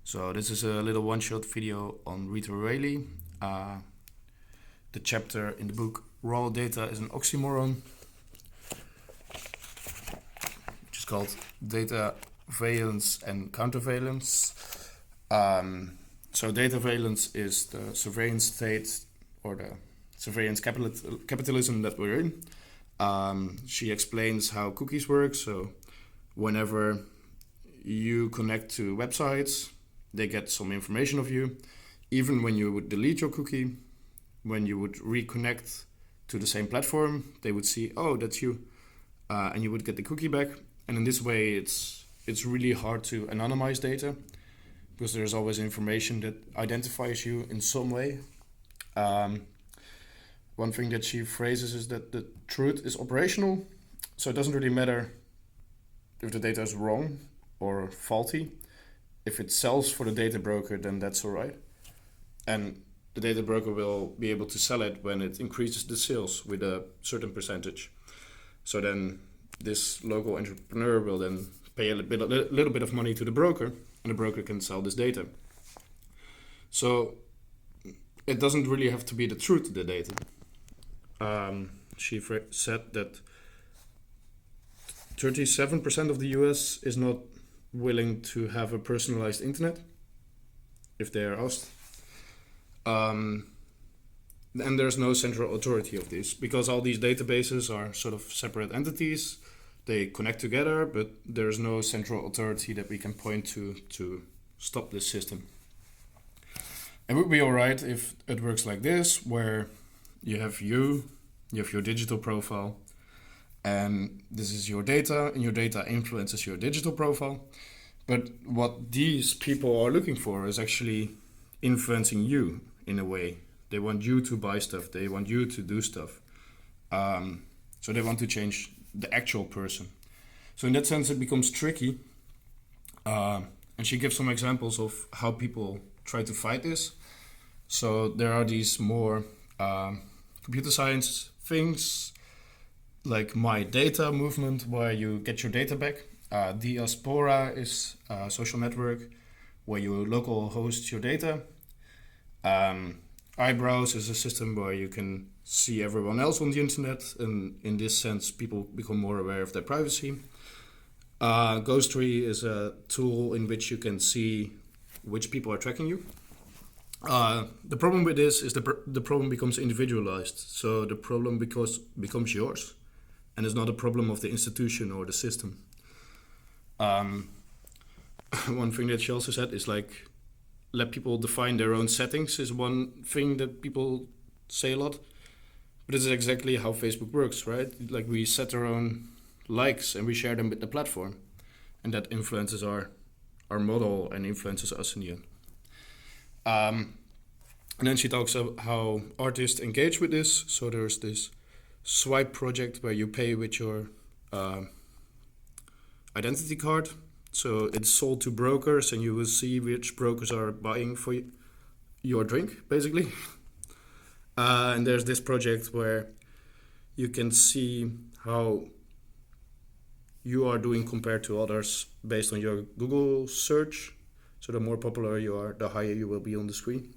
So this is a little one-shot video on Rita Raley. The chapter in the book Raw Data is an Oxymoron, which is called Dataveillance and Countervailance. So dataveillance is the surveillance state or the surveillance capitalism that we're in. She explains how cookies work. So whenever you connect to websites, they get some information of you. Even when you would delete your cookie, when you would reconnect to the same platform, they would see, oh, that's you, and you would get the cookie back. And in this way, it's really hard to anonymize data because there's always information that identifies you in some way. One thing that she phrases is that the truth is operational, so it doesn't really matter if the data is wrong or faulty. If it sells for the data broker, then that's all right. And the data broker will be able to sell it when it increases the sales with a certain percentage. So then this local entrepreneur will then pay a little bit of money to the broker, and the broker can sell this data. So it doesn't really have to be the truth, the data. She said that 37% of the US is not willing to have a personalized internet if they are asked. And there's no central authority of this because all these databases are sort of separate entities. They connect together, but there's no central authority that we can point to stop this system. It would be all right if it works like this, where you have your digital profile, and this is your data, and your data influences your digital profile. But what these people are looking for is actually influencing you in a way. They want you to buy stuff. They want you to do stuff. So they want to change the actual person. So in that sense, it becomes tricky. And she gives some examples of how people try to fight this. So there are these more computer science things, like My Data movement, where you get your data back. Diaspora is a social network where you local host your data. Eyebrows is a system where you can see everyone else on the internet, and in this sense, people become more aware of their privacy. Ghostery is a tool in which you can see which people are tracking you. The problem with this is the problem becomes individualized, so the problem becomes yours, and it's not a problem of the institution or the system. One thing that she also said is like, let people define their own settings is one thing that people say a lot. But this is exactly how Facebook works, right? Like we set our own likes and we share them with the platform. And that influences our model and influences us in the end. And then she talks about how artists engage with this. So there's this swipe project where you pay with your identity card. So it's sold to brokers, and you will see which brokers are buying for your drink, basically. And there's this project where you can see how you are doing compared to others based on your Google search. So the more popular you are, the higher you will be on the screen.